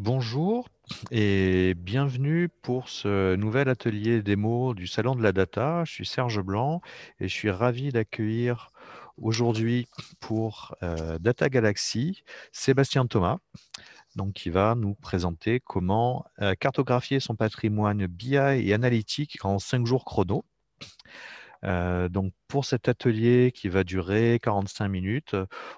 Bonjour et bienvenue pour ce nouvel atelier démo du Salon de la Data. Je suis Serge Blanc et je suis ravi d'accueillir aujourd'hui pour Data Galaxy Sébastien Thomas, donc, qui va nous présenter comment cartographier son patrimoine BI et analytique en 5 jours chrono. Donc, pour cet atelier qui va durer 45 minutes,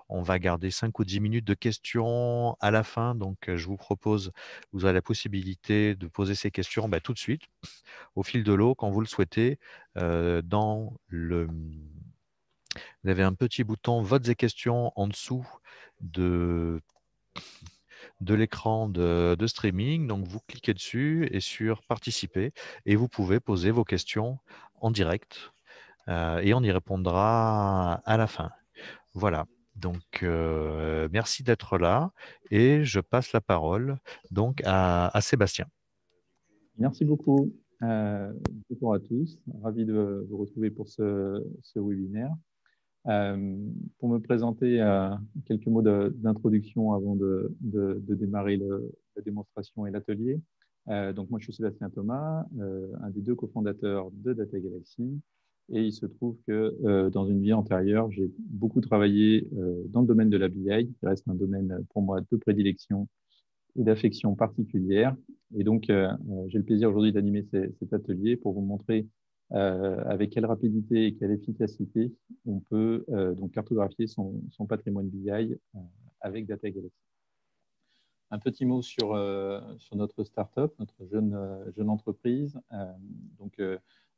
on va garder 5 ou 10 minutes de questions à la fin. Donc, je vous propose, vous avez la possibilité de poser ces questions tout de suite, au fil de l'eau, quand vous le souhaitez. Vous avez un petit bouton votes et questions en dessous de l'écran de streaming. Donc, vous cliquez dessus et sur participer et vous pouvez poser vos questions en direct. Et on y répondra à la fin. Voilà. Donc, merci d'être là et je passe la parole donc à Sébastien. Merci beaucoup. Bonjour à tous. Ravi de vous retrouver pour ce webinaire. Pour me présenter, quelques mots d'introduction avant de démarrer la démonstration et l'atelier. Donc, moi, je suis Sébastien Thomas, un des deux cofondateurs de Data Galaxy. Et il se trouve que dans une vie antérieure, j'ai beaucoup travaillé dans le domaine de la BI, qui reste un domaine pour moi de prédilection et d'affection particulière. Et donc, j'ai le plaisir aujourd'hui d'animer cet atelier pour vous montrer avec quelle rapidité et quelle efficacité on peut donc cartographier son patrimoine BI avec Data Galaxy. Un petit mot sur notre startup, notre jeune entreprise.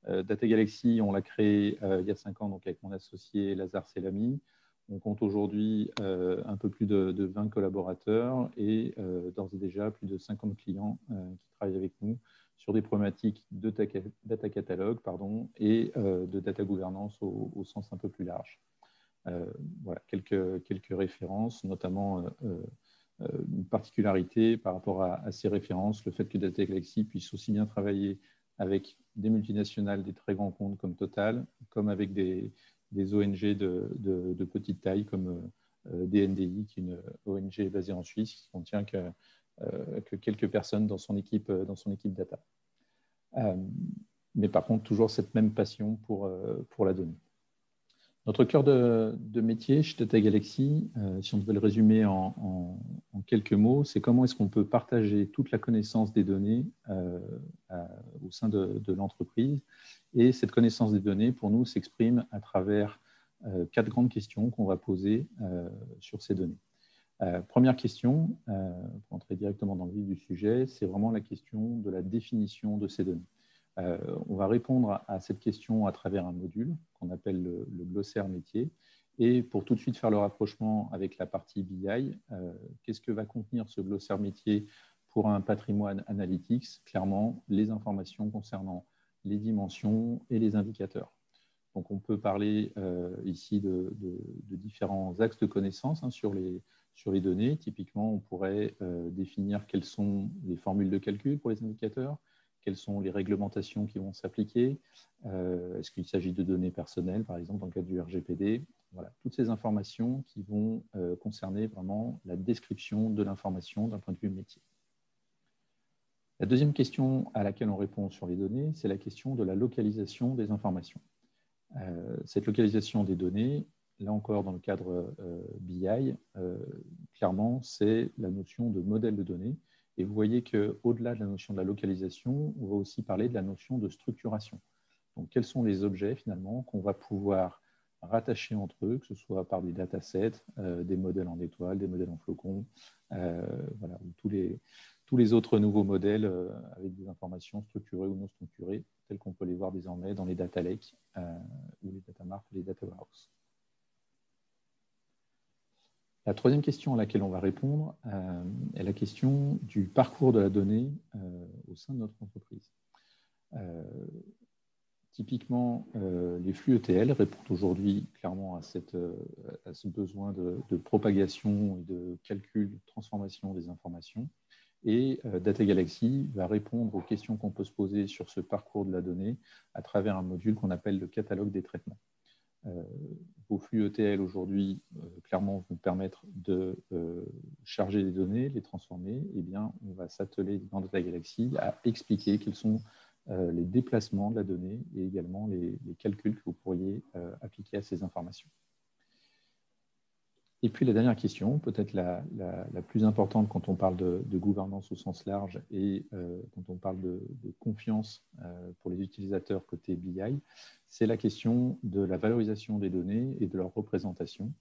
Data Galaxy, on l'a créé il y a 5 ans donc avec mon associé Lazare Selami. On compte aujourd'hui un peu plus de 20 collaborateurs et d'ores et déjà plus de 50 clients qui travaillent avec nous sur des problématiques de data catalogue et de data gouvernance au sens un peu plus large. Voilà, quelques références, notamment une particularité par rapport à ces références, le fait que Data Galaxy puisse aussi bien travailler avec des multinationales, des très grands comptes comme Total, comme avec des ONG de petite taille comme DNDI, qui est une ONG basée en Suisse, qui contient que quelques personnes dans son équipe data. Mais par contre, toujours cette même passion pour la donnée. Notre cœur de métier chez Data Galaxy, si on devait le résumer en quelques mots, c'est comment est-ce qu'on peut partager toute la connaissance des données au sein de l'entreprise. Et cette connaissance des données, pour nous, s'exprime à travers 4 grandes questions qu'on va poser sur ces données. Première question, pour entrer directement dans le vif du sujet, c'est vraiment la question de la définition de ces données. On va répondre à cette question à travers un module qu'on appelle le glossaire métier. Et pour tout de suite faire le rapprochement avec la partie BI, qu'est-ce que va contenir ce glossaire métier pour un patrimoine analytics? Clairement, les informations concernant les dimensions et les indicateurs. Donc, on peut parler ici de différents axes de connaissances sur les données. Typiquement, on pourrait définir quelles sont les formules de calcul pour les indicateurs, quelles sont les réglementations qui vont s'appliquer, est-ce qu'il s'agit de données personnelles, par exemple, dans le cadre du RGPD. Voilà, toutes ces informations qui vont concerner vraiment la description de l'information d'un point de vue métier. La deuxième question à laquelle on répond sur les données, c'est la question de la localisation des informations. Cette localisation des données, là encore dans le cadre BI, clairement, c'est la notion de modèle de données. Et vous voyez qu'au-delà de la notion de la localisation, on va aussi parler de la notion de structuration. Donc, quels sont les objets, finalement, qu'on va pouvoir rattacher entre eux, que ce soit par des datasets, des modèles en étoiles, des modèles en flocons, voilà, tous les autres nouveaux modèles avec des informations structurées ou non structurées, tels qu'on peut les voir désormais dans les data lakes ou les data marts ou les data warehouse. La troisième question à laquelle on va répondre est la question du parcours de la donnée au sein de notre entreprise. Typiquement, les flux ETL répondent aujourd'hui clairement à ce besoin de propagation et de calcul, de transformation des informations. Et Data Galaxy va répondre aux questions qu'on peut se poser sur ce parcours de la donnée à travers un module qu'on appelle le catalogue des traitements. vos flux ETL aujourd'hui, clairement, vont permettre de charger les données, les transformer. Eh bien, on va s'atteler dans Data Galaxy à expliquer quels sont les déplacements de la donnée et également les calculs que vous pourriez appliquer à ces informations. Et puis la dernière question, peut-être la plus importante quand on parle de gouvernance au sens large et quand on parle de confiance pour les utilisateurs côté BI, c'est la question de la valorisation des données et de leur représentation,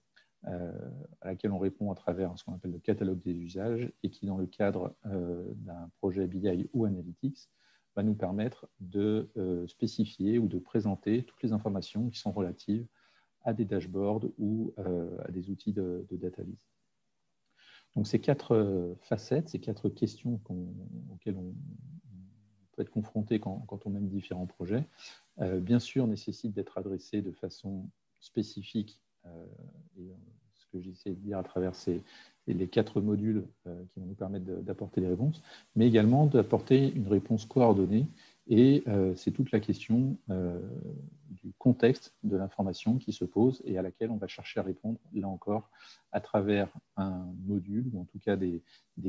à laquelle on répond à travers ce qu'on appelle le catalogue des usages et qui, dans le cadre d'un projet BI ou Analytics, va nous permettre de spécifier ou de présenter toutes les informations qui sont relatives à des dashboards ou à des outils de data viz. Donc ces quatre facettes, ces quatre questions auxquelles on peut être confronté quand on mène différents projets, bien sûr nécessitent d'être adressées de façon spécifique. Et ce que j'essaie de dire à travers les quatre modules qui vont nous permettre d'apporter des réponses, mais également d'apporter une réponse coordonnée. Et c'est toute la question du contexte de l'information qui se pose et à laquelle on va chercher à répondre, là encore, à travers un module, ou en tout cas des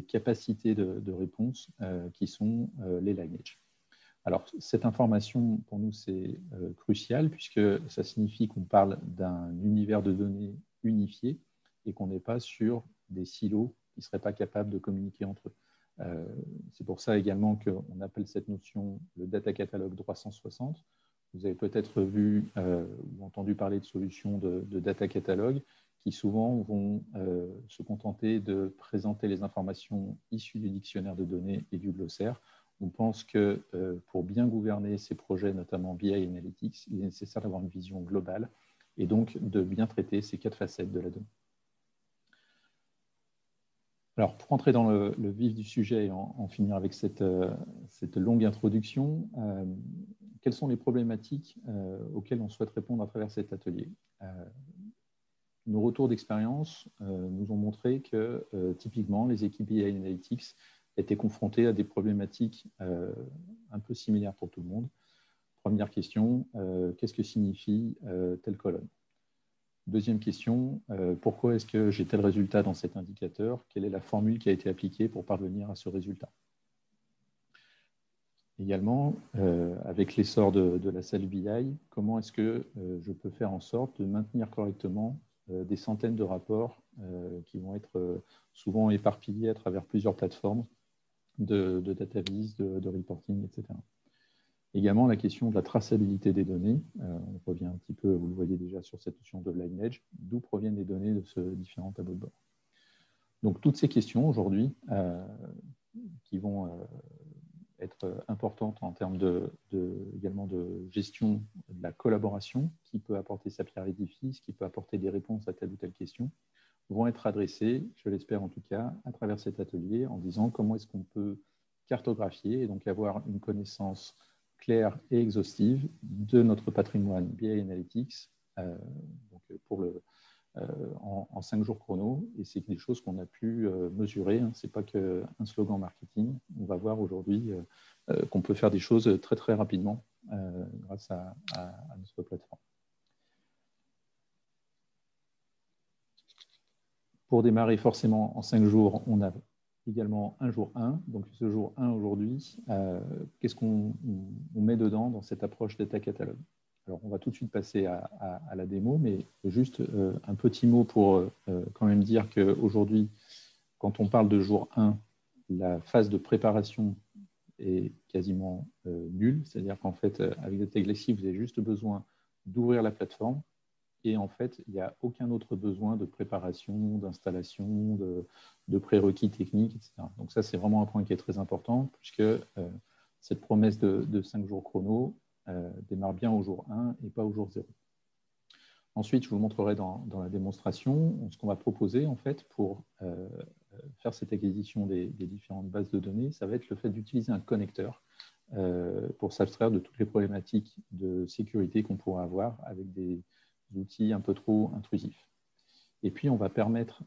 capacités de réponse qui sont les lineages. Alors, cette information, pour nous, c'est crucial, puisque ça signifie qu'on parle d'un univers de données unifié et qu'on n'est pas sur des silos qui ne seraient pas capables de communiquer entre eux. C'est pour ça également qu'on appelle cette notion le Data Catalogue 360. Vous avez peut-être vu ou entendu parler de solutions de Data Catalogue qui souvent vont se contenter de présenter les informations issues du dictionnaire de données et du glossaire. On pense que pour bien gouverner ces projets, notamment BI et Analytics, il est nécessaire d'avoir une vision globale et donc de bien traiter ces quatre facettes de la donnée. Alors, pour entrer dans le vif du sujet et en finir avec cette longue introduction, quelles sont les problématiques auxquelles on souhaite répondre à travers cet atelier? Nos retours d'expérience nous ont montré que, typiquement, les équipes BI Analytics étaient confrontées à des problématiques un peu similaires pour tout le monde. Première question, qu'est-ce que signifie telle colonne? Deuxième question, pourquoi est-ce que j'ai tel résultat dans cet indicateur? Quelle est la formule qui a été appliquée pour parvenir à ce résultat? Également, avec l'essor de la salle BI, comment est-ce que je peux faire en sorte de maintenir correctement des centaines de rapports qui vont être souvent éparpillés à travers plusieurs plateformes de data viz, de reporting, etc. Également, la question de la traçabilité des données. On revient un petit peu, vous le voyez déjà, sur cette notion de lineage. D'où proviennent les données de ce différent tableau de bord? Donc, toutes ces questions aujourd'hui qui vont être importantes en termes également de gestion de la collaboration, qui peut apporter sa pierre à l'édifice, qui peut apporter des réponses à telle ou telle question, vont être adressées, je l'espère en tout cas, à travers cet atelier en disant comment est-ce qu'on peut cartographier et donc avoir une connaissance claire et exhaustive de notre patrimoine BI Analytics en 5 jours chrono. Et c'est des choses qu'on a pu mesurer. Ce n'est pas qu'un slogan marketing. On va voir aujourd'hui qu'on peut faire des choses très, très rapidement grâce à notre plateforme. Pour démarrer forcément en 5 jours, on a également un jour 1. Donc ce jour 1 aujourd'hui, qu'est-ce qu'on met dedans dans cette approche Data Catalogue? Alors on va tout de suite passer à la démo, mais juste un petit mot pour quand même dire qu'aujourd'hui, quand on parle de jour 1, la phase de préparation est quasiment nulle. C'est-à-dire qu'en fait, avec Data Galaxy, vous avez juste besoin d'ouvrir la plateforme. Et en fait, il n'y a aucun autre besoin de préparation, d'installation, de prérequis techniques, etc. Donc ça, c'est vraiment un point qui est très important, puisque cette promesse de 5 jours chrono démarre bien au jour 1 et pas au jour 0. Ensuite, je vous montrerai dans la démonstration ce qu'on va proposer en fait, pour faire cette acquisition des différentes bases de données. Ça va être le fait d'utiliser un connecteur pour s'abstraire de toutes les problématiques de sécurité qu'on pourra avoir avec des outils un peu trop intrusifs. Et puis, on va permettre,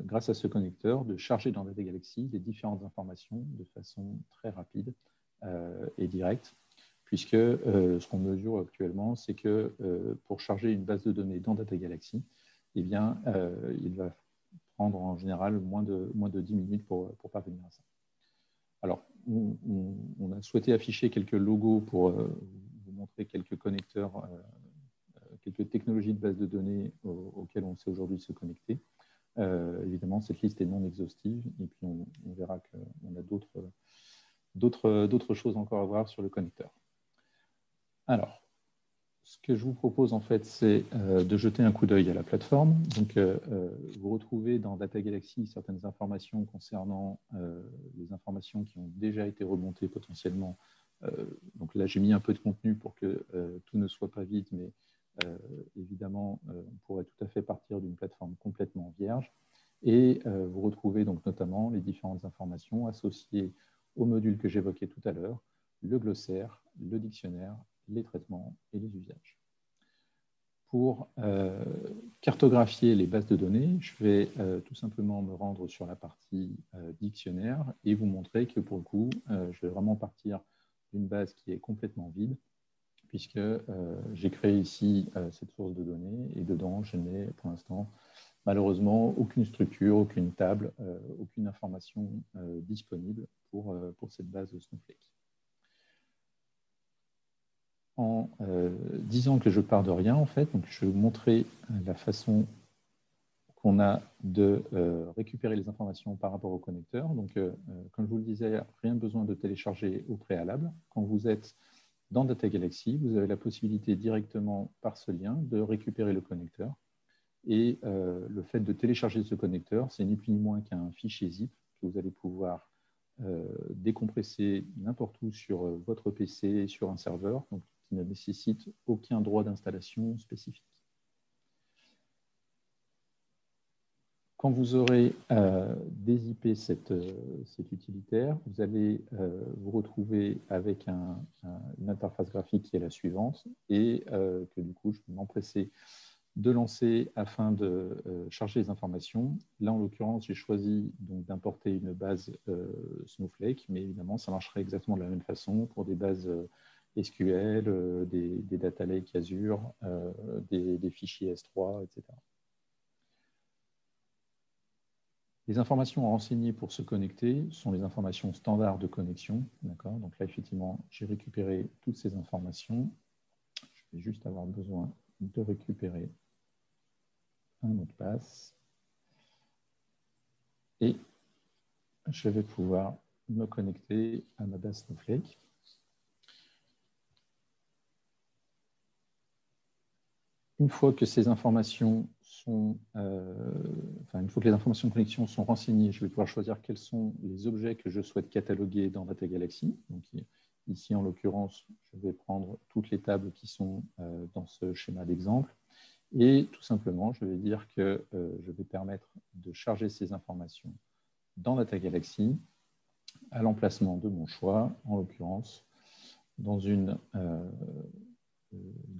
grâce à ce connecteur, de charger dans Data Galaxy les différentes informations de façon très rapide et directe, puisque ce qu'on mesure actuellement, c'est que pour charger une base de données dans Data Galaxy, eh bien, il va prendre en général moins de 10 minutes pour parvenir à ça. Alors, on a souhaité afficher quelques logos pour vous montrer quelques connecteurs, quelques technologies de base de données auxquelles on sait aujourd'hui se connecter. Évidemment, cette liste est non exhaustive et puis on verra qu'on a d'autres choses encore à voir sur le connecteur. Alors, ce que je vous propose en fait, c'est de jeter un coup d'œil à la plateforme. Donc, vous retrouvez dans Data Galaxy certaines informations concernant les informations qui ont déjà été remontées potentiellement. Donc là, j'ai mis un peu de contenu pour que tout ne soit pas vide, mais évidemment, on pourrait tout à fait partir d'une plateforme complètement vierge. Et vous retrouvez donc notamment les différentes informations associées au module que j'évoquais tout à l'heure, le glossaire, le dictionnaire, les traitements et les usages. Pour cartographier les bases de données, je vais tout simplement me rendre sur la partie dictionnaire et vous montrer que pour le coup, je vais vraiment partir d'une base qui est complètement vide, puisque j'ai créé ici cette source de données et dedans, je n'ai pour l'instant malheureusement aucune structure, aucune table, aucune information disponible pour cette base de Snowflake. En disant que je pars de rien, en fait, donc je vais vous montrer la façon qu'on a de récupérer les informations par rapport au connecteur. Donc, comme je vous le disais, rien besoin de télécharger au préalable. Quand vous êtes dans Data Galaxy, vous avez la possibilité directement par ce lien de récupérer le connecteur. Et le fait de télécharger ce connecteur, c'est ni plus ni moins qu'un fichier zip que vous allez pouvoir décompresser n'importe où sur votre PC, sur un serveur, donc qui ne nécessite aucun droit d'installation spécifique. Quand vous aurez dézippé cet utilitaire, vous allez vous retrouver avec une interface graphique qui est la suivante et que du coup, je vais m'empresser de lancer afin de charger les informations. Là, en l'occurrence, j'ai choisi d'importer une base Snowflake, mais évidemment, ça marcherait exactement de la même façon pour des bases SQL, des data lakes Azure, des fichiers S3, etc. Les informations à renseigner pour se connecter sont les informations standards de connexion. Donc là, effectivement, j'ai récupéré toutes ces informations. Je vais juste avoir besoin de récupérer un mot de passe. Et je vais pouvoir me connecter à ma base Snowflake. Une fois que ces informations sont, une fois que les informations de connexion sont renseignées, je vais pouvoir choisir quels sont les objets que je souhaite cataloguer dans Data Galaxy. Donc, ici, en l'occurrence, je vais prendre toutes les tables qui sont dans ce schéma d'exemple. Et tout simplement, je vais dire que je vais permettre de charger ces informations dans Data Galaxy à l'emplacement de mon choix, en l'occurrence, dans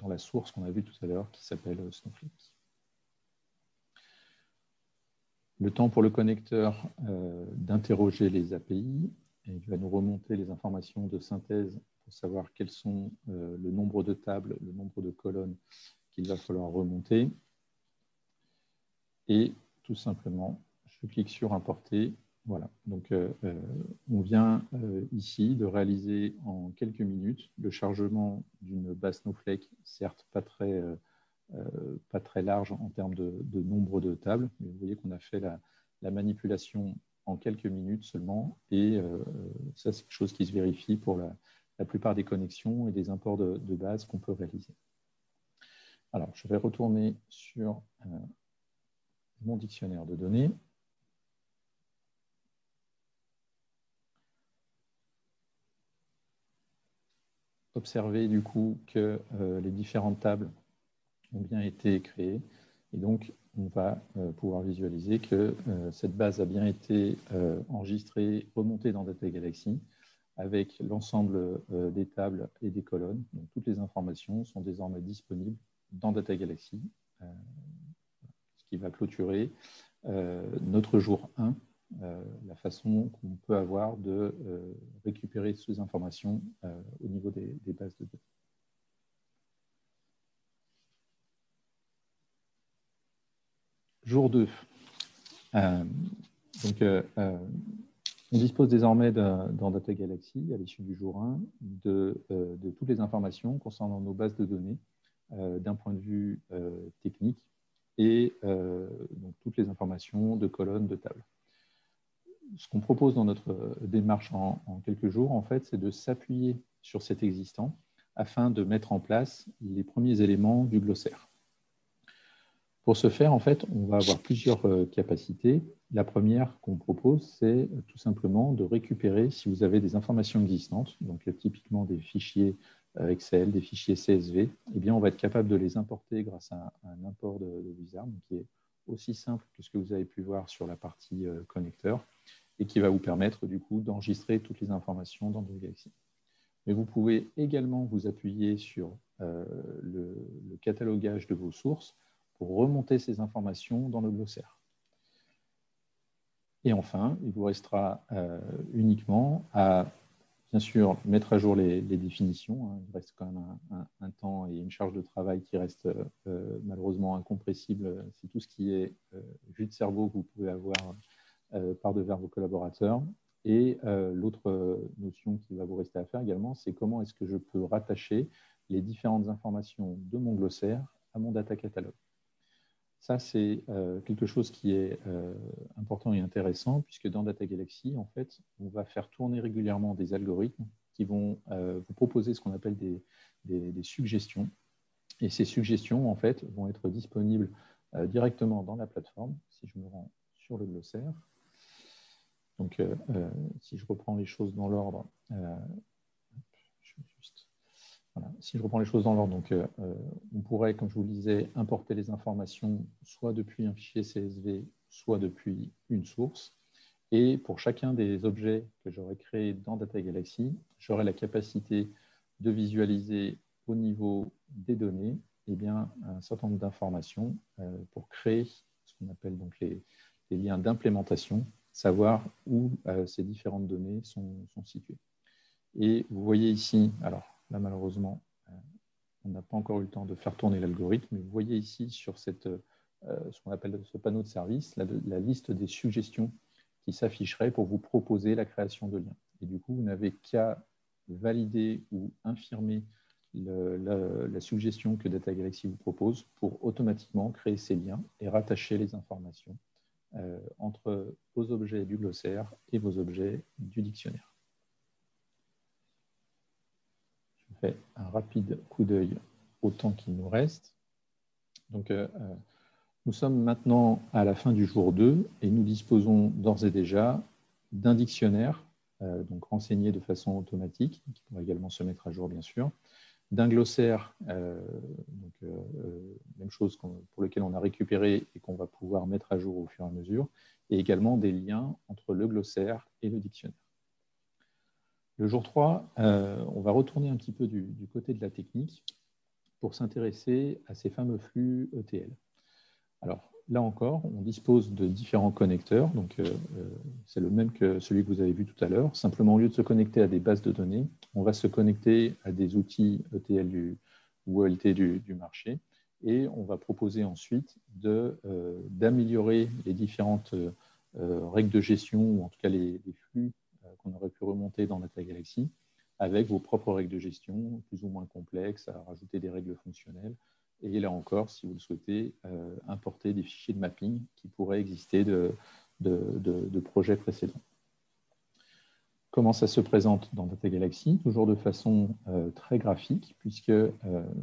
la source qu'on a vue tout à l'heure qui s'appelle Snowflake. Le temps pour le connecteur d'interroger les API, et il va nous remonter les informations de synthèse pour savoir quels sont le nombre de tables, le nombre de colonnes qu'il va falloir remonter. Et tout simplement, je clique sur Importer. Voilà, donc on vient ici de réaliser en quelques minutes le chargement d'une base Snowflake, certes pas très large en termes de nombre de tables, mais vous voyez qu'on a fait la manipulation en quelques minutes seulement, et ça c'est quelque chose qui se vérifie pour la plupart des connexions et des imports de bases qu'on peut réaliser. Alors, je vais retourner sur mon dictionnaire de données. Observez du coup que les différentes tables ont bien été créées. Et donc, on va pouvoir visualiser que cette base a bien été enregistrée, remontée dans Data Galaxy avec l'ensemble des tables et des colonnes. Donc, toutes les informations sont désormais disponibles dans Data Galaxy, ce qui va clôturer notre jour 1 la façon qu'on peut avoir de récupérer ces informations au niveau des bases de données. Jour 2. On dispose désormais dans Data Galaxy, à l'issue du jour 1, de toutes les informations concernant nos bases de données d'un point de vue technique et donc toutes les informations de colonnes, de tables. Ce qu'on propose dans notre démarche en quelques jours, en fait, c'est de s'appuyer sur cet existant afin de mettre en place les premiers éléments du glossaire. Pour ce faire, en fait, on va avoir plusieurs capacités. La première qu'on propose, c'est tout simplement de récupérer, si vous avez des informations existantes, donc typiquement des fichiers Excel, des fichiers CSV, eh bien, on va être capable de les importer grâce à un import de Wizard, qui est aussi simple que ce que vous avez pu voir sur la partie connecteur, et qui va vous permettre du coup d'enregistrer toutes les informations dans Data Galaxy. Mais vous pouvez également vous appuyer sur le catalogage de vos sources pour remonter ces informations dans le glossaire. Et enfin, il vous restera uniquement à, bien sûr, mettre à jour les définitions. Il reste quand même un temps et une charge de travail qui reste malheureusement incompressible. C'est tout ce qui est jus de cerveau que vous pouvez avoir par devers vos collaborateurs. Et l'autre notion qui va vous rester à faire également, c'est comment est-ce que je peux rattacher les différentes informations de mon glossaire à mon data catalogue. Ça, c'est quelque chose qui est important et intéressant, puisque dans Data Galaxy, en fait, on va faire tourner régulièrement des algorithmes qui vont vous proposer ce qu'on appelle des suggestions. Et ces suggestions, en fait, vont être disponibles directement dans la plateforme, si je me rends sur le glossaire. Donc, si je reprends les choses dans l'ordre, voilà. Si je reprends les choses dans l'ordre, donc on pourrait, comme je vous le disais, importer les informations soit depuis un fichier CSV, soit depuis une source. Et pour chacun des objets que j'aurais créés dans Data Galaxy, j'aurai la capacité de visualiser au niveau des données bien, un certain nombre d'informations pour créer ce qu'on appelle donc les liens d'implémentation, savoir où ces différentes données sont situées. Et vous voyez ici, alors là malheureusement, on n'a pas encore eu le temps de faire tourner l'algorithme, mais vous voyez ici sur ce qu'on appelle ce panneau de service, la liste des suggestions qui s'afficherait pour vous proposer la création de liens. Et du coup, vous n'avez qu'à valider ou infirmer la suggestion que Data Galaxy vous propose pour automatiquement créer ces liens et rattacher les informations entre vos objets du glossaire et vos objets du dictionnaire. Je fais un rapide coup d'œil au temps qu'il nous reste. Donc, nous sommes maintenant à la fin du jour 2 et nous disposons d'ores et déjà d'un dictionnaire, donc renseigné de façon automatique, qui pourra également se mettre à jour, bien sûr, d'un glossaire, même chose pour lequel on a récupéré et qu'on va pouvoir mettre à jour au fur et à mesure, et également des liens entre le glossaire et le dictionnaire. Le jour 3, on va retourner un petit peu du côté de la technique pour s'intéresser à ces fameux flux ETL. Alors, là encore, on dispose de différents connecteurs. Donc, c'est le même que celui que vous avez vu tout à l'heure. Simplement, au lieu de se connecter à des bases de données, on va se connecter à des outils ETL ou OLT du marché. Et on va proposer ensuite d'améliorer les différentes règles de gestion, ou en tout cas les flux qu'on aurait pu remonter dans Data Galaxy, avec vos propres règles de gestion, plus ou moins complexes, à rajouter des règles fonctionnelles. Et là encore, si vous le souhaitez, importer des fichiers de mapping qui pourraient exister de projets précédents. Comment ça se présente dans Data Galaxy? Toujours de façon très graphique, puisque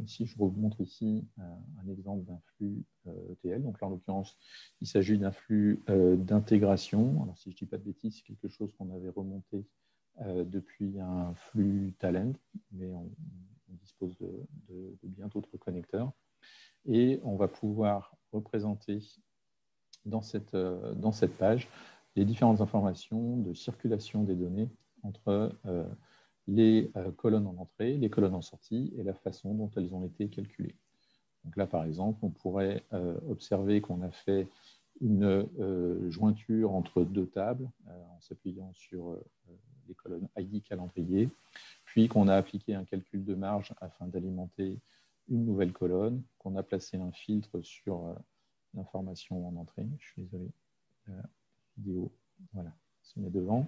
si je vous montre ici un exemple d'un flux ETL, donc là en l'occurrence, il s'agit d'un flux d'intégration. Alors si je ne dis pas de bêtises, c'est quelque chose qu'on avait remonté depuis un flux Talend, mais on dispose de bien d'autres connecteurs. Et on va pouvoir représenter dans cette page les différentes informations de circulation des données entre les colonnes en entrée, les colonnes en sortie et la façon dont elles ont été calculées. Donc là, par exemple, on pourrait observer qu'on a fait une jointure entre deux tables en s'appuyant sur les colonnes ID calendrier, puis qu'on a appliqué un calcul de marge afin d'alimenter une nouvelle colonne, qu'on a placé un filtre sur l'information en entrée. Je suis désolé, la vidéo, voilà, se met devant.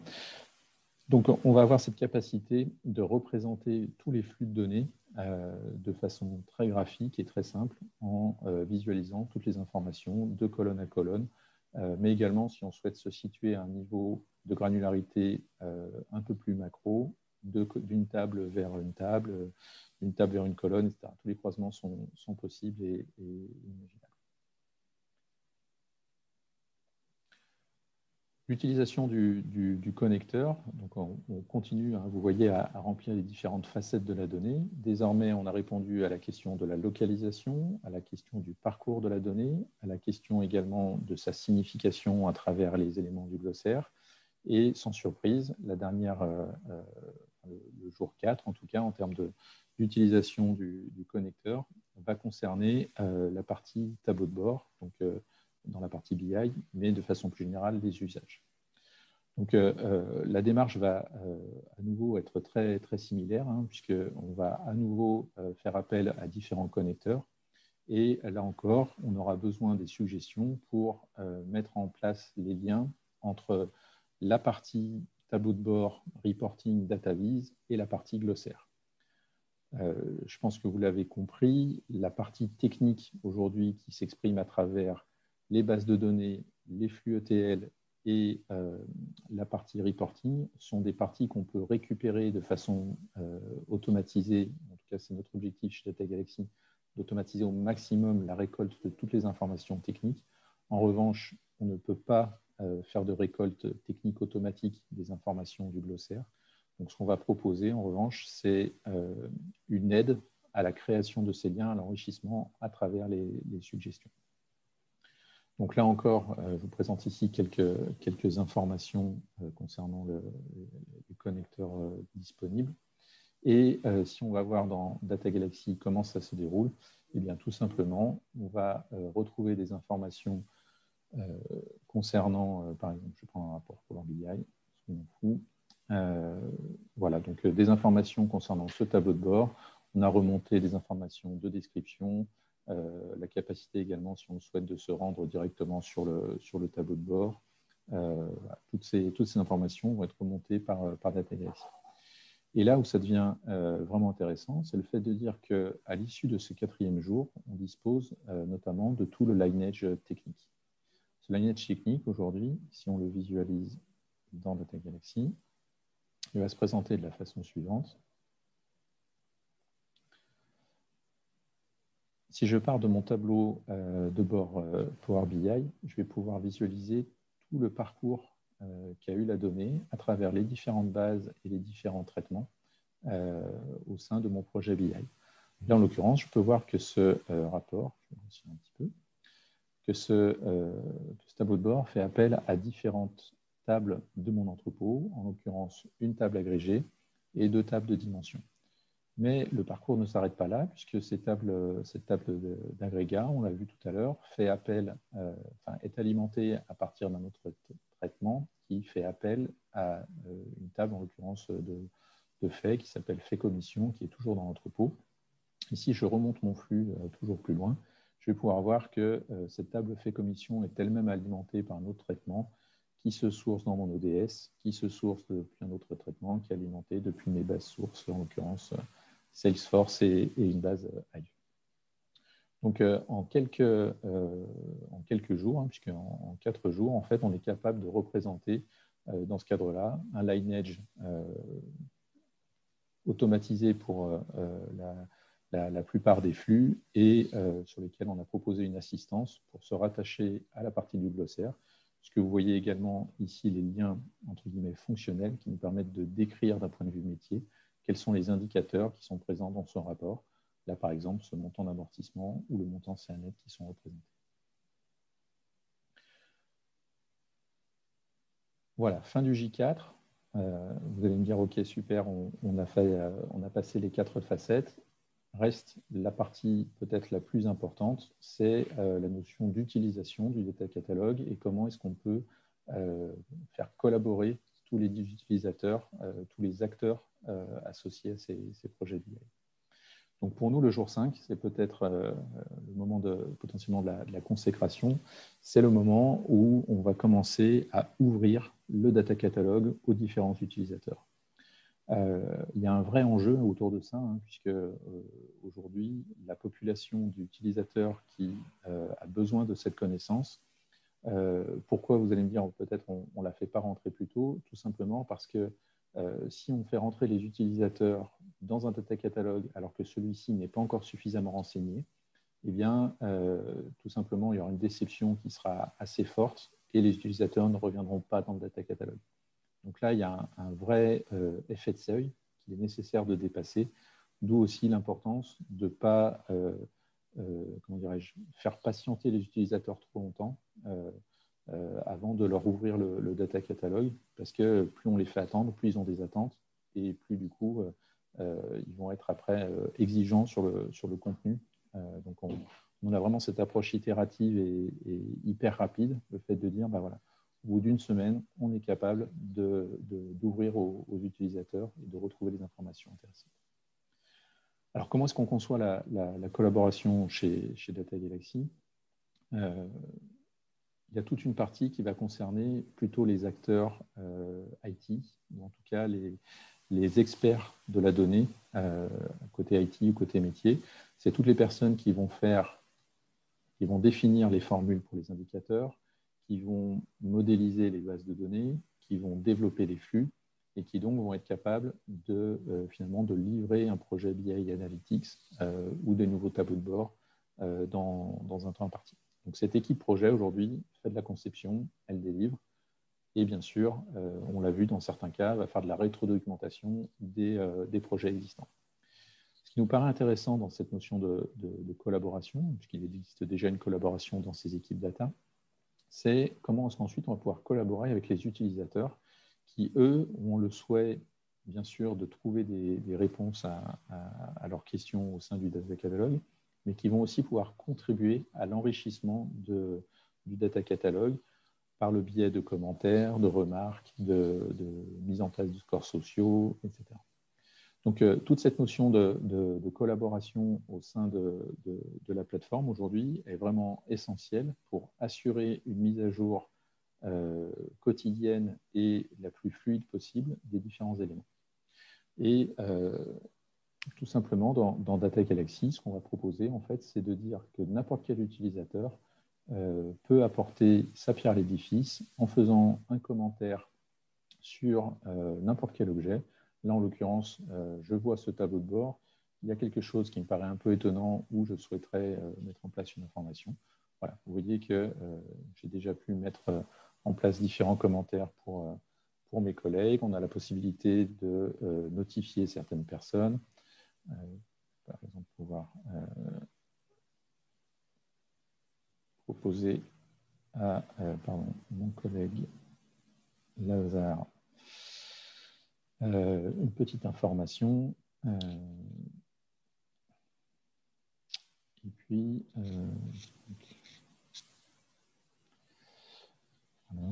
Donc, on va avoir cette capacité de représenter tous les flux de données de façon très graphique et très simple en visualisant toutes les informations de colonne à colonne, mais également si on souhaite se situer à un niveau de granularité un peu plus macro, d'une table vers une table, d'une table vers une colonne, etc. Tous les croisements sont possibles et imaginables. L'utilisation du connecteur, donc on continue, hein, vous voyez, à remplir les différentes facettes de la donnée. Désormais, on a répondu à la question de la localisation, à la question du parcours de la donnée, à la question également de sa signification à travers les éléments du glossaire. Et sans surprise, la dernière, le jour 4, en tout cas, en termes d'utilisation du connecteur, va concerner la partie tableau de bord, donc dans la partie BI, mais de façon plus générale, les usages. Donc, la démarche va à nouveau être très, très similaire, hein, puisqu'on va à nouveau faire appel à différents connecteurs. Et là encore, on aura besoin des suggestions pour mettre en place les liens entre la partie tableau de bord, reporting, data viz et la partie glossaire. Je pense que vous l'avez compris, la partie technique aujourd'hui qui s'exprime à travers les bases de données, les flux ETL et la partie reporting sont des parties qu'on peut récupérer de façon automatisée. En tout cas, c'est notre objectif chez Data Galaxy, d'automatiser au maximum la récolte de toutes les informations techniques. En revanche, on ne peut pas faire de récolte technique automatique des informations du glossaire. Donc, ce qu'on va proposer, en revanche, c'est une aide à la création de ces liens, à l'enrichissement à travers les suggestions. Donc là encore, je vous présente ici quelques informations concernant le connecteur disponible. Et si on va voir dans Data Galaxy comment ça se déroule, eh bien, tout simplement, on va retrouver des informations concernant, par exemple, je prends un rapport pour BI, je m'en fous. Voilà, donc des informations concernant ce tableau de bord. On a remonté des informations de description, la capacité également, si on le souhaite, de se rendre directement sur le tableau de bord. Voilà, toutes ces informations vont être remontées par Data Galaxy. Et là où ça devient vraiment intéressant, c'est le fait de dire qu'à l'issue de ce 4e jour, on dispose notamment de tout le lineage technique. Ce lineage technique, aujourd'hui, si on le visualise dans Data Galaxy, il va se présenter de la façon suivante. Si je pars de mon tableau de bord Power BI, je vais pouvoir visualiser tout le parcours qu'a eu la donnée à travers les différentes bases et les différents traitements au sein de mon projet BI. Là, en l'occurrence, je peux voir que ce rapport, je vais grossir un petit peu, que ce tableau de bord fait appel à différentes tables de mon entrepôt, en l'occurrence une table agrégée et 2 tables de dimension. Mais le parcours ne s'arrête pas là, puisque cette table d'agrégat, on l'a vu tout à l'heure, est alimentée à partir d'un autre traitement qui fait appel à une table, en l'occurrence de fait, qui s'appelle fait commission, qui est toujours dans l'entrepôt. Ici, je remonte mon flux toujours plus loin. Je vais pouvoir voir que cette table fait commission est elle-même alimentée par un autre traitement qui se source dans mon ODS, qui se source depuis un autre traitement, qui est alimenté depuis mes bases sources, en l'occurrence Salesforce et une base Azure. Donc, en quelques jours, hein, puisqu'en 4 jours, en fait, on est capable de représenter dans ce cadre-là un lineage automatisé pour la plupart des flux et sur lesquels on a proposé une assistance pour se rattacher à la partie du glossaire. Puisque vous voyez également ici les liens entre guillemets fonctionnels qui nous permettent de décrire d'un point de vue métier quels sont les indicateurs qui sont présents dans ce rapport. Là, par exemple, ce montant d'amortissement ou le montant CA-net qui sont représentés. Voilà, fin du J4. Vous allez me dire, OK, super, on a passé les 4 facettes. reste la partie peut-être la plus importante, c'est la notion d'utilisation du data catalogue et comment est-ce qu'on peut faire collaborer tous les utilisateurs, tous les acteurs associés à ces projets BI. Donc pour nous, le jour 5, c'est peut-être le moment potentiellement de la consécration. C'est le moment où on va commencer à ouvrir le data catalogue aux différents utilisateurs. Il y a un vrai enjeu autour de ça, hein, puisque aujourd'hui, la population d'utilisateurs qui a besoin de cette connaissance, pourquoi vous allez me dire peut-être on ne la fait pas rentrer plus tôt? Tout simplement parce que si on fait rentrer les utilisateurs dans un data catalogue alors que celui-ci n'est pas encore suffisamment renseigné, eh bien, tout simplement, il y aura une déception qui sera assez forte et les utilisateurs ne reviendront pas dans le data catalogue. Donc là, il y a un vrai effet de seuil qu'il est nécessaire de dépasser, d'où aussi l'importance de ne pas comment dirais-je, faire patienter les utilisateurs trop longtemps avant de leur ouvrir le data catalogue, parce que plus on les fait attendre, plus ils ont des attentes, et plus du coup, ils vont être après exigeants sur le contenu. Donc on a vraiment cette approche itérative et hyper rapide, le fait de dire, bah voilà, au bout d'une semaine, on est capable d'ouvrir aux utilisateurs et de retrouver les informations intéressantes. Alors, comment est-ce qu'on conçoit la collaboration chez Data Galaxy? Il y a toute une partie qui va concerner plutôt les acteurs IT, ou en tout cas les experts de la donnée, côté IT ou côté métier. C'est toutes les personnes qui vont définir les formules pour les indicateurs, qui vont modéliser les bases de données, qui vont développer les flux et qui donc vont être capables finalement de livrer un projet BI Analytics ou des nouveaux tableaux de bord dans un temps imparti. Donc cette équipe projet aujourd'hui fait de la conception, elle délivre et bien sûr, on l'a vu dans certains cas, va faire de la rétrodocumentation des projets existants. Ce qui nous paraît intéressant dans cette notion de collaboration, puisqu'il existe déjà une collaboration dans ces équipes data, c'est comment est-ce qu'ensuite on va pouvoir collaborer avec les utilisateurs qui, eux, ont le souhait, bien sûr, de trouver des réponses à leurs questions au sein du data catalogue, mais qui vont aussi pouvoir contribuer à l'enrichissement du data catalogue par le biais de commentaires, de remarques, de mise en place de scores sociaux, etc. Donc, toute cette notion de collaboration au sein de la plateforme aujourd'hui est vraiment essentielle pour assurer une mise à jour quotidienne et la plus fluide possible des différents éléments. Et tout simplement, dans Data Galaxy, ce qu'on va proposer, en fait, c'est de dire que n'importe quel utilisateur peut apporter sa pierre à l'édifice en faisant un commentaire sur n'importe quel objet. Là, en l'occurrence, je vois ce tableau de bord. Il y a quelque chose qui me paraît un peu étonnant où je souhaiterais mettre en place une information. Voilà, vous voyez que j'ai déjà pu mettre en place différents commentaires pour mes collègues. On a la possibilité de notifier certaines personnes. Par exemple, pouvoir proposer à mon collègue Lazare une petite information. Et puis, voilà.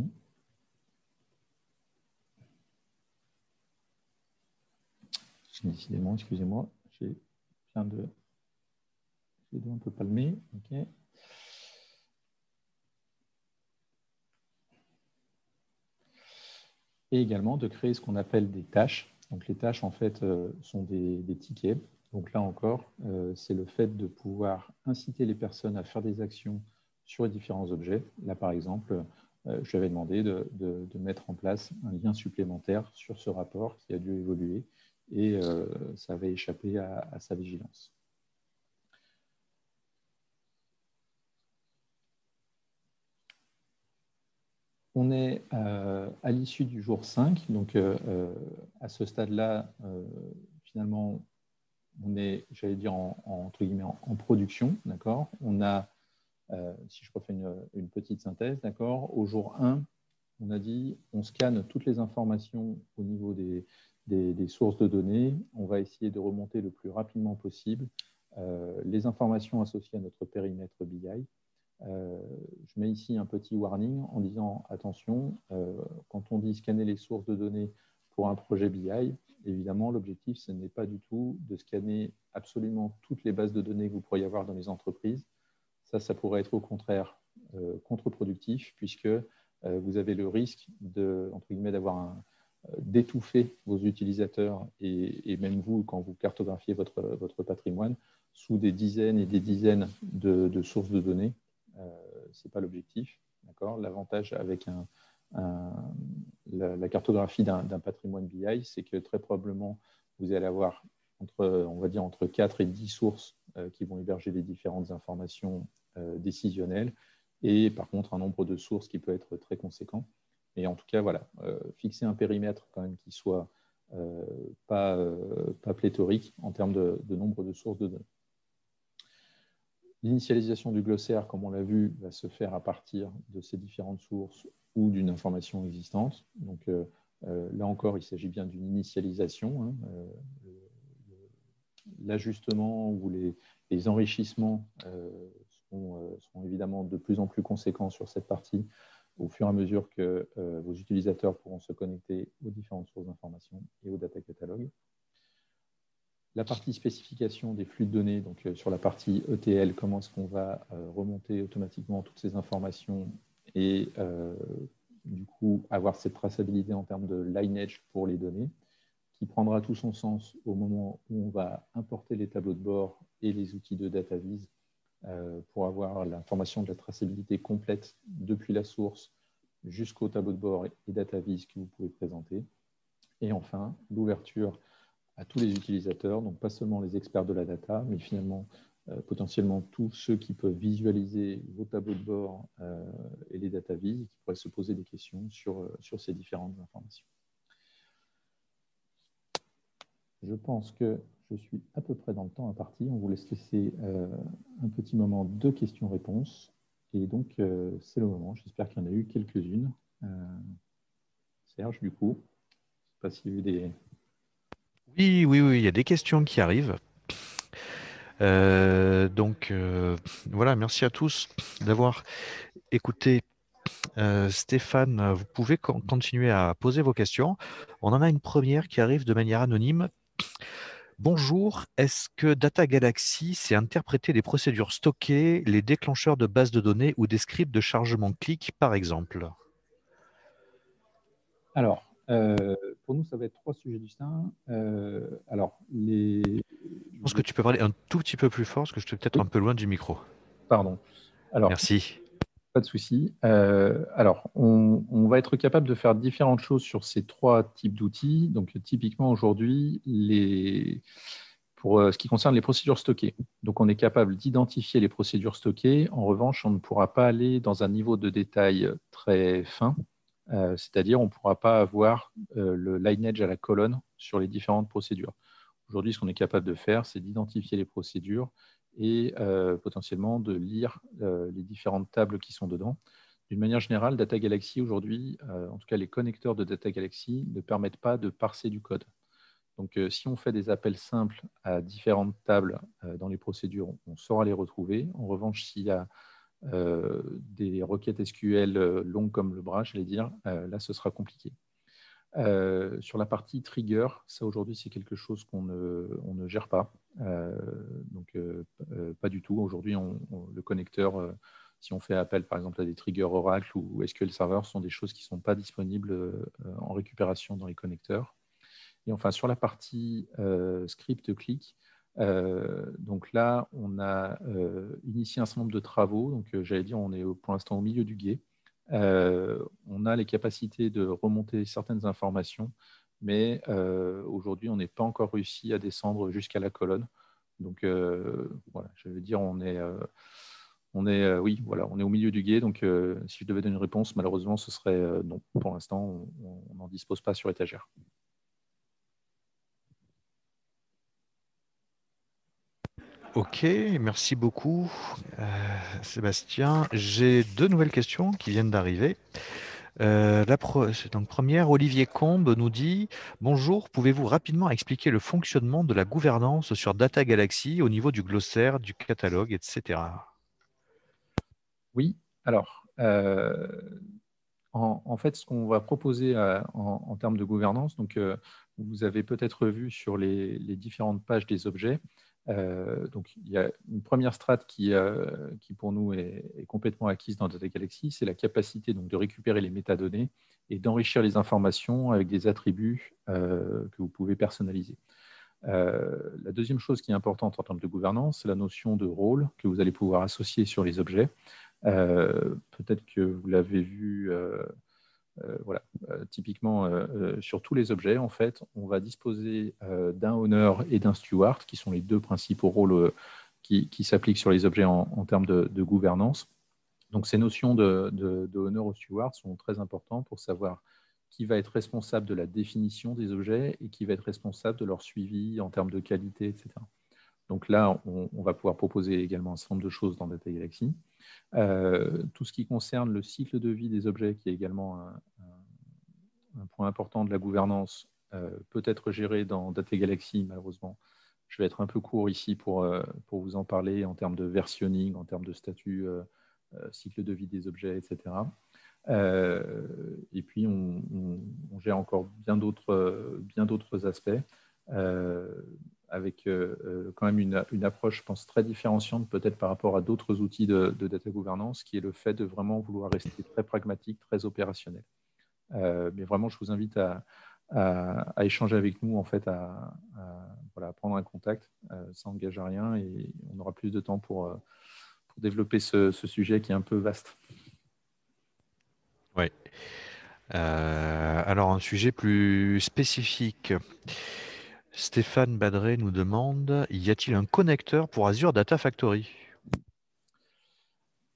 Décidément, excusez-moi, j'ai plein de... J'ai les doigts un peu palmés. Okay. Et également de créer ce qu'on appelle des tâches. Donc les tâches, en fait, sont des tickets. Donc là encore, c'est le fait de pouvoir inciter les personnes à faire des actions sur les différents objets. Là, par exemple, je lui avais demandé de mettre en place un lien supplémentaire sur ce rapport qui a dû évoluer et ça avait échappé à sa vigilance. On est à l'issue du jour 5, donc à ce stade-là, finalement, on est, j'allais dire, entre guillemets, en production, d'accord. On a, si je refais une petite synthèse, d'accord, au jour 1, on a dit, on scanne toutes les informations au niveau des sources de données, on va essayer de remonter le plus rapidement possible les informations associées à notre périmètre BI. Je mets ici un petit warning en disant attention, quand on dit scanner les sources de données pour un projet BI, évidemment, l'objectif, ce n'est pas du tout de scanner absolument toutes les bases de données que vous pourriez avoir dans les entreprises. Ça pourrait être au contraire contre-productif, puisque vous avez le risque entre guillemets, d'étouffer vos utilisateurs et même vous, quand vous cartographiez votre patrimoine, sous des dizaines et des dizaines de sources de données. Ce n'est pas l'objectif. L'avantage avec la cartographie d'un patrimoine BI, c'est que très probablement, vous allez avoir entre 4 et 10 sources qui vont héberger les différentes informations décisionnelles, et par contre un nombre de sources qui peut être très conséquent. Et en tout cas, voilà, fixer un périmètre quand même qui soit pas pléthorique en termes de nombre de sources de données. L'initialisation du glossaire, comme on l'a vu, va se faire à partir de ces différentes sources ou d'une information existante. Donc là encore, il s'agit bien d'une initialisation. Hein. L'ajustement ou les enrichissements seront évidemment de plus en plus conséquents sur cette partie au fur et à mesure que vos utilisateurs pourront se connecter aux différentes sources d'informations et aux data catalogues. La partie spécification des flux de données, donc sur la partie ETL, comment est-ce qu'on va remonter automatiquement toutes ces informations et du coup avoir cette traçabilité en termes de lineage pour les données, qui prendra tout son sens au moment où on va importer les tableaux de bord et les outils de data vise pour avoir l'information de la traçabilité complète depuis la source jusqu'au tableau de bord et data vise que vous pouvez présenter. Et enfin, l'ouverture à tous les utilisateurs, donc pas seulement les experts de la data, mais finalement potentiellement tous ceux qui peuvent visualiser vos tableaux de bord et les data vise et qui pourraient se poser des questions sur ces différentes informations. Je pense que je suis à peu près dans le temps imparti. On vous laisse laisser un petit moment de questions-réponses. Et donc, c'est le moment. J'espère qu'il y en a eu quelques-unes. Serge, du coup, je ne sais pas s'il y a eu des... Oui, il y a des questions qui arrivent. Voilà, merci à tous d'avoir écouté Stéphane. Vous pouvez continuer à poser vos questions. On en a une première qui arrive de manière anonyme. Bonjour, est-ce que Data Galaxy sait interpréter des procédures stockées, les déclencheurs de bases de données ou des scripts de chargement clic, par exemple? Alors, pour nous, ça va être 3 sujets distincts. Je pense que tu peux parler un tout petit peu plus fort, parce que je suis peut-être un peu loin du micro. Pardon. Alors, merci. Pas de souci. On va être capable de faire différentes choses sur ces 3 types d'outils. Donc, typiquement, aujourd'hui, pour ce qui concerne les procédures stockées. Donc, on est capable d'identifier les procédures stockées. En revanche, on ne pourra pas aller dans un niveau de détail très fin. C'est-à-dire, on ne pourra pas avoir le lineage à la colonne sur les différentes procédures. Aujourd'hui, ce qu'on est capable de faire, c'est d'identifier les procédures et potentiellement de lire les différentes tables qui sont dedans. D'une manière générale, Data Galaxy aujourd'hui, en tout cas les connecteurs de Data Galaxy, ne permettent pas de parser du code. Donc, si on fait des appels simples à différentes tables dans les procédures, on saura les retrouver. En revanche, s'il y a des requêtes SQL longues comme le bras, j'allais dire, là, ce sera compliqué. Sur la partie trigger, ça aujourd'hui, c'est quelque chose qu'on ne gère pas. Pas du tout. Aujourd'hui, le connecteur, si on fait appel par exemple à des triggers Oracle ou SQL Server, ce sont des choses qui ne sont pas disponibles en récupération dans les connecteurs. Et enfin, sur la partie script click, donc là, on a initié un certain nombre de travaux. Donc, j'allais dire, on est pour l'instant au milieu du gué. On a les capacités de remonter certaines informations, mais aujourd'hui, on n'est pas encore réussi à descendre jusqu'à la colonne. Donc, voilà, je veux dire, on est au milieu du gué. Donc, si je devais donner une réponse, malheureusement, ce serait non. Pour l'instant, on n'en dispose pas sur étagère. Ok, merci beaucoup, Sébastien. J'ai 2 nouvelles questions qui viennent d'arriver. Donc, première, Olivier Combe nous dit: Bonjour, pouvez-vous rapidement expliquer le fonctionnement de la gouvernance sur Data Galaxy au niveau du glossaire, du catalogue, etc. Oui, alors, en fait, ce qu'on va proposer en termes de gouvernance, donc, vous avez peut-être vu sur les différentes pages des objets, donc il y a une première strate qui pour nous est complètement acquise dans Data Galaxy, c'est la capacité donc, de récupérer les métadonnées et d'enrichir les informations avec des attributs que vous pouvez personnaliser. La deuxième chose qui est importante en termes de gouvernance, c'est la notion de rôle que vous allez pouvoir associer sur les objets. Peut-être que vous l'avez vu, voilà. Typiquement, sur tous les objets, en fait, on va disposer d'un owner et d'un steward, qui sont les deux principaux rôles qui s'appliquent sur les objets en termes de gouvernance. Donc, ces notions de owner ou steward sont très importantes pour savoir qui va être responsable de la définition des objets et qui va être responsable de leur suivi en termes de qualité, etc. Donc là, on va pouvoir proposer également un certain nombre de choses dans Data Galaxy. Tout ce qui concerne le cycle de vie des objets, qui est également un point important de la gouvernance, peut être géré dans Data Galaxy. Malheureusement, je vais être un peu court ici pour vous en parler en termes de versionning, en termes de statut, cycle de vie des objets, etc. Et puis, on gère encore bien d'autres aspects, avec quand même une approche, je pense, très différenciante peut-être par rapport à d'autres outils de data governance, qui est le fait de vraiment vouloir rester très pragmatique, très opérationnel. Mais vraiment, je vous invite à échanger avec nous, en fait, voilà, à prendre un contact. Ça n'engage à rien et on aura plus de temps pour développer ce sujet qui est un peu vaste. Ouais. Alors, un sujet plus spécifique. Stéphane Badré nous demande: y a-t-il un connecteur pour Azure Data Factory?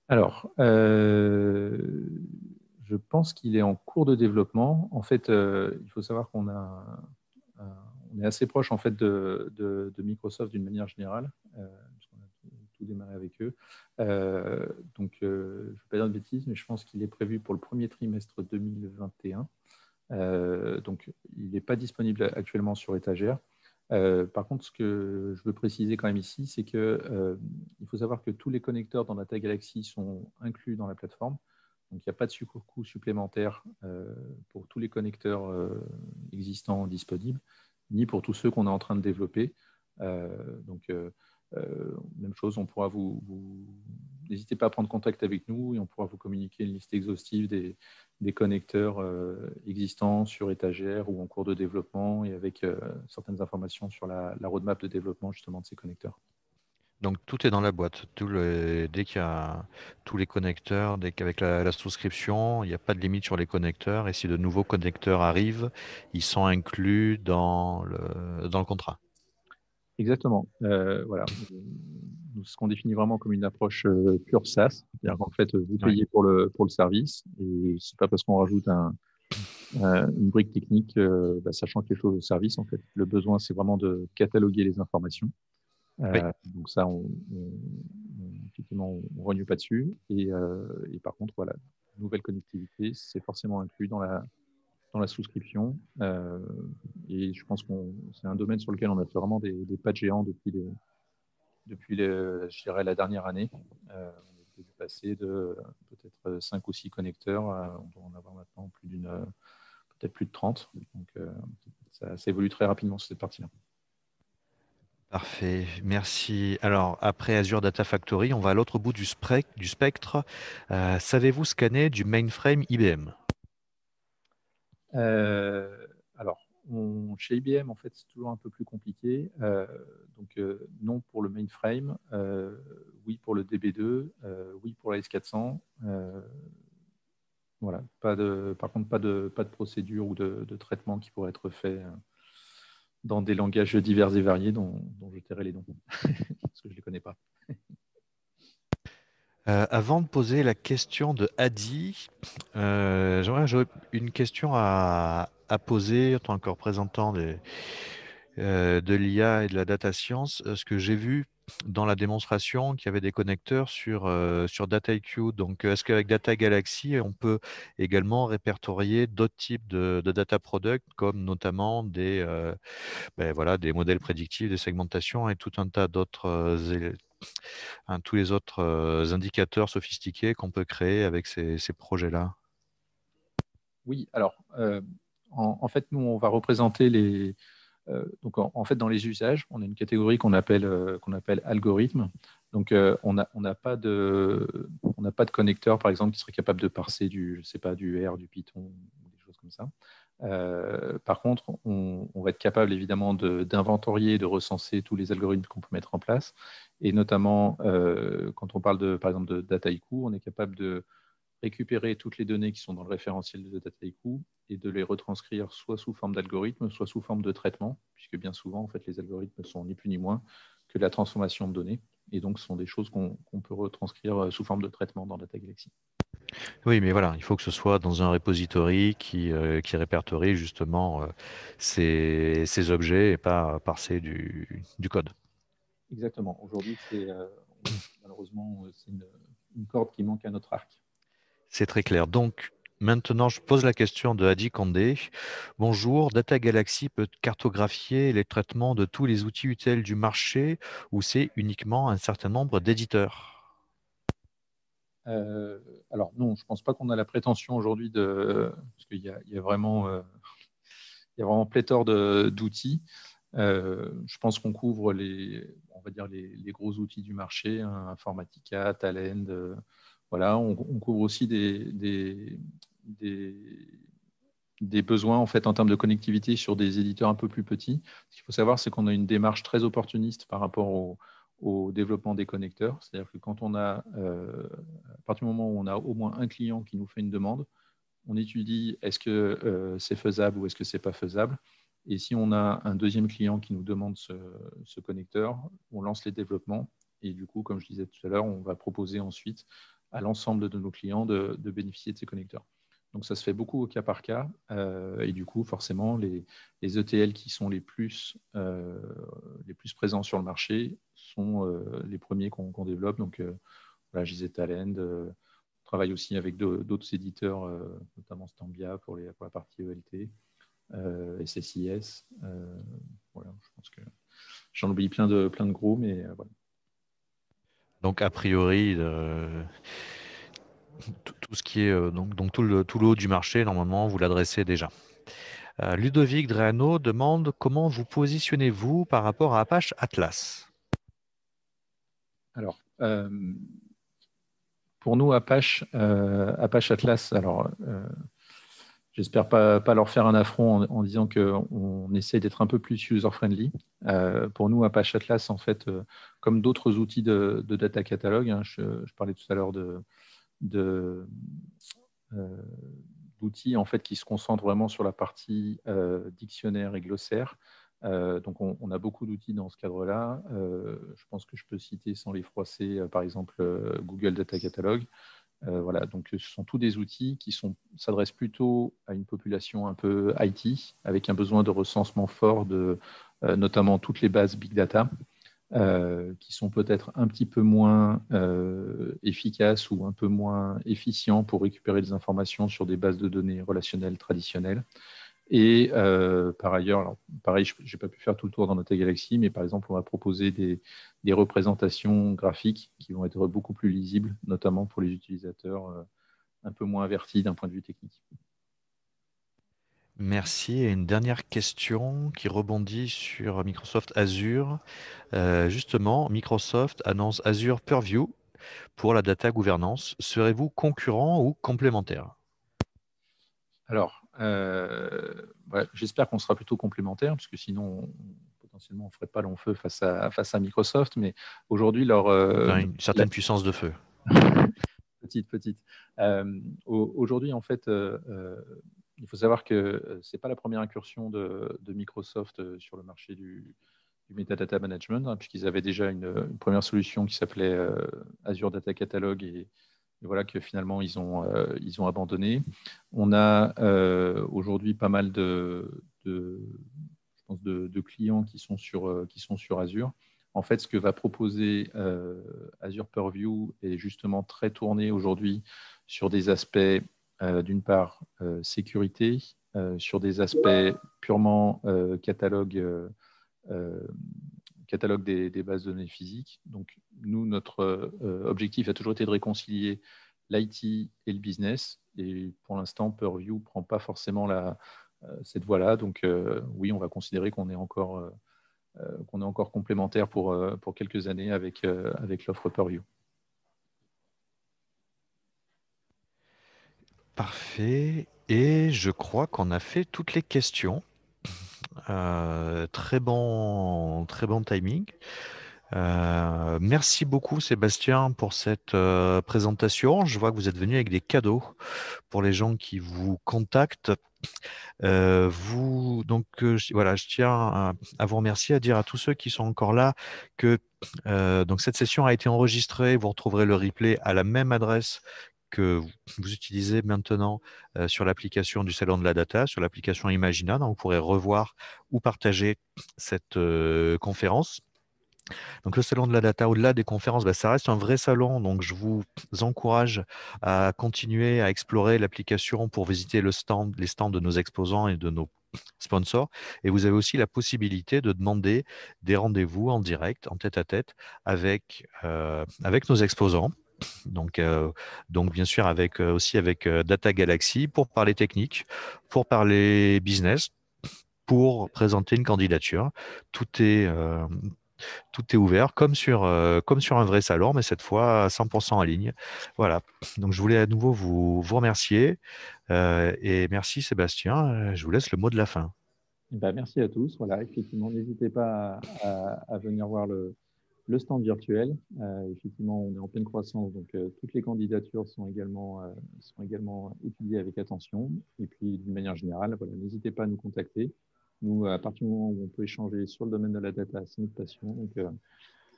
Alors, je pense qu'il est en cours de développement. En fait, il faut savoir on est assez proche en fait de Microsoft d'une manière générale, parce qu'on a tout démarré avec eux. Donc, je ne vais pas dire de bêtises, mais je pense qu'il est prévu pour le premier trimestre 2021. Donc, il n'est pas disponible actuellement sur étagère. Par contre, ce que je veux préciser quand même ici, c'est que il faut savoir que tous les connecteurs dans Data Galaxy sont inclus dans la plateforme. Donc, il n'y a pas de coût supplémentaire pour tous les connecteurs existants disponibles, ni pour tous ceux qu'on est en train de développer. Donc, même chose, on pourra n'hésitez pas à prendre contact avec nous et on pourra vous communiquer une liste exhaustive des connecteurs existants sur étagère ou en cours de développement et avec certaines informations sur la roadmap de développement justement de ces connecteurs. Donc tout est dans la boîte. Dès qu'il y a tous les connecteurs, dès qu'avec la souscription, il n'y a pas de limite sur les connecteurs. Et si de nouveaux connecteurs arrivent, ils sont inclus dans le contrat. Exactement. Voilà. Ce qu'on définit vraiment comme une approche pure SaaS, c'est-à-dire qu'en fait, vous Ouais. payez pour le service et c'est pas parce qu'on rajoute une brique technique, ça change quelque chose au service. En fait, le besoin, c'est vraiment de cataloguer les informations. Oui. Donc ça, effectivement, on ne rogne pas dessus. Et par contre, voilà, nouvelle connectivité, c'est forcément inclus dans la souscription. Et je pense que c'est un domaine sur lequel on a fait vraiment des pas de géants je dirais, la dernière année. On est dû passer de peut-être 5 ou 6 connecteurs, on doit en avoir maintenant peut-être plus de 30. Donc, ça évolue très rapidement sur cette partie-là. Parfait, merci. Alors, après Azure Data Factory, on va à l'autre bout du spectre. Savez-vous scanner du mainframe IBM? Alors, chez IBM, en fait, c'est toujours un peu plus compliqué. Donc, non pour le mainframe, oui pour le DB2, oui pour la S400. Voilà, par contre, pas de procédure ou de traitement qui pourrait être fait dans des langages divers et variés dont je tairai les noms, parce que je ne les connais pas. Avant de poser la question de Adi, j'aurais une question à poser en tant que représentant de l'IA et de la data science. Ce que j'ai vu dans la démonstration qu'il y avait des connecteurs sur DataIQ. Donc, est-ce qu'avec Data Galaxy, on peut également répertorier d'autres types de data products, comme notamment voilà, des modèles prédictifs, des segmentations et tout un tas d'autres tous les autres indicateurs sophistiqués qu'on peut créer avec ces projets-là? Oui, alors, en fait, nous, on va représenter donc, en fait, dans les usages, on a une catégorie qu'on appelle algorithme. Donc, on n'a pas de connecteur, par exemple, qui serait capable de parser je sais pas, du R, du Python, ou des choses comme ça. Par contre, on va être capable, évidemment, d'inventorier, de recenser tous les algorithmes qu'on peut mettre en place. Et notamment, quand on parle, par exemple, de Dataiku, on est capable de récupérer toutes les données qui sont dans le référentiel de Dataiku et de les retranscrire soit sous forme d'algorithme, soit sous forme de traitement, puisque bien souvent, en fait, les algorithmes sont ni plus ni moins que la transformation de données. Et donc, ce sont des choses qu'on peut retranscrire sous forme de traitement dans Data Galaxy. Oui, mais voilà, il faut que ce soit dans un repository qui répertorie justement ces objets et pas parser du code. Exactement. Aujourd'hui, malheureusement, c'est une corde qui manque à notre arc. C'est très clair. Donc, maintenant, je pose la question de Hadi Kandé. Bonjour, Data Galaxy peut cartographier les traitements de tous les outils utiles du marché ou c'est uniquement un certain nombre d'éditeurs? Alors non, je ne pense pas qu'on a la prétention aujourd'hui parce qu'il y a vraiment, il y a vraiment pléthore d'outils. Je pense qu'on couvre on va dire les gros outils du marché, hein, Informatica, Talend. Voilà, on couvre aussi des besoins en fait en termes de connectivité sur des éditeurs un peu plus petits. Ce qu'il faut savoir, c'est qu'on a une démarche très opportuniste par rapport au développement des connecteurs. C'est-à-dire que à partir du moment où on a au moins un client qui nous fait une demande, on étudie est-ce que c'est faisable ou est-ce que c'est pas faisable. Et si on a un deuxième client qui nous demande ce connecteur, on lance les développements. Et du coup, comme je disais tout à l'heure, on va proposer ensuite à l'ensemble de nos clients de bénéficier de ces connecteurs. Donc, ça se fait beaucoup au cas par cas. Et du coup, forcément, les ETL qui sont les plus présents sur le marché sont les premiers qu'on développe. Donc, voilà, je disais Talend. On travaille aussi avec d'autres éditeurs, notamment Stambia pour la partie ELT, SSIS. Voilà, je pense que j'en oublie plein de gros, mais voilà. Donc, a priori, tout ce qui est donc tout le haut du marché, normalement, vous l'adressez déjà. Ludovic Dreano demande comment vous positionnez-vous par rapport à Apache Atlas? Alors, pour nous, Apache Atlas, alors j'espère pas leur faire un affront en disant qu'on essaie d'être un peu plus user-friendly. Pour nous, Apache Atlas, en fait, comme d'autres outils de data catalog, hein, je parlais tout à l'heure de, d'outils en fait, qui se concentrent vraiment sur la partie dictionnaire et glossaire. Donc, on a beaucoup d'outils dans ce cadre-là. Je pense que je peux citer sans les froisser, par exemple, Google Data Catalog. Voilà, donc ce sont tous des outils qui s'adressent plutôt à une population un peu IT, avec un besoin de recensement fort de notamment toutes les bases big data, qui sont peut-être un petit peu moins efficaces ou un peu moins efficients pour récupérer des informations sur des bases de données relationnelles traditionnelles. Et par ailleurs, alors, pareil, je n'ai pas pu faire tout le tour dans Data Galaxy, mais par exemple, on va proposer des représentations graphiques qui vont être beaucoup plus lisibles, notamment pour les utilisateurs un peu moins avertis d'un point de vue technique. Merci. Et une dernière question qui rebondit sur Microsoft Azure. Justement, Microsoft annonce Azure Purview pour la data gouvernance. Serez-vous concurrent ou complémentaire? Alors, j'espère qu'on sera plutôt complémentaires, parce que sinon, potentiellement, on ne ferait pas long feu face à Microsoft. Mais aujourd'hui, Une certaine puissance de feu. petite. Aujourd'hui, en fait, il faut savoir que ce n'est pas la première incursion de Microsoft sur le marché du metadata management, hein, puisqu'ils avaient déjà une première solution qui s'appelait Azure Data Catalog et voilà que finalement ils ont abandonné. On a aujourd'hui pas mal je pense de clients qui sont sur Azure. En fait, ce que va proposer Azure Purview est justement très tourné aujourd'hui sur des aspects, d'une part, sécurité, sur des aspects purement catalogue des bases de données physiques. Donc, nous, notre objectif a toujours été de réconcilier l'IT et le business. Et pour l'instant, Purview ne prend pas forcément cette voie-là. Donc, oui, on va considérer qu'on est encore complémentaire pour quelques années avec l'offre Purview. Parfait. Et je crois qu'on a fait toutes les questions. Très bon timing. Merci beaucoup Sébastien pour cette présentation. Je vois que vous êtes venu avec des cadeaux pour les gens qui vous contactent. Voilà, je tiens à vous remercier, à dire à tous ceux qui sont encore là que donc cette session a été enregistrée. Vous retrouverez le replay à la même adresse que vous utilisez maintenant sur l'application du Salon de la Data, sur l'application Imagina. Donc, vous pourrez revoir ou partager cette conférence. Donc, le salon de la data, au-delà des conférences, ça reste un vrai salon. Donc, je vous encourage à continuer à explorer l'application pour visiter les stands de nos exposants et de nos sponsors. Et vous avez aussi la possibilité de demander des rendez-vous en direct, en tête-à-tête, avec nos exposants. Donc bien sûr, aussi avec Data Galaxy pour parler technique, pour parler business, pour présenter une candidature. Tout est, tout est ouvert comme sur un vrai salon, mais cette fois à 100% en ligne. Voilà. Donc, je voulais à nouveau vous remercier et merci Sébastien. Je vous laisse le mot de la fin. Merci à tous. Voilà, effectivement, n'hésitez pas à venir voir le stand virtuel. Effectivement, on est en pleine croissance, donc toutes les candidatures sont également étudiées avec attention. Et puis, d'une manière générale, voilà, n'hésitez pas à nous contacter. Nous, à partir du moment où on peut échanger sur le domaine de la data, c'est notre passion. Donc,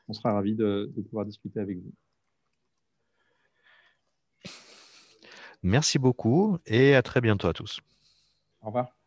on sera ravis de pouvoir discuter avec vous. Merci beaucoup et à très bientôt à tous. Au revoir.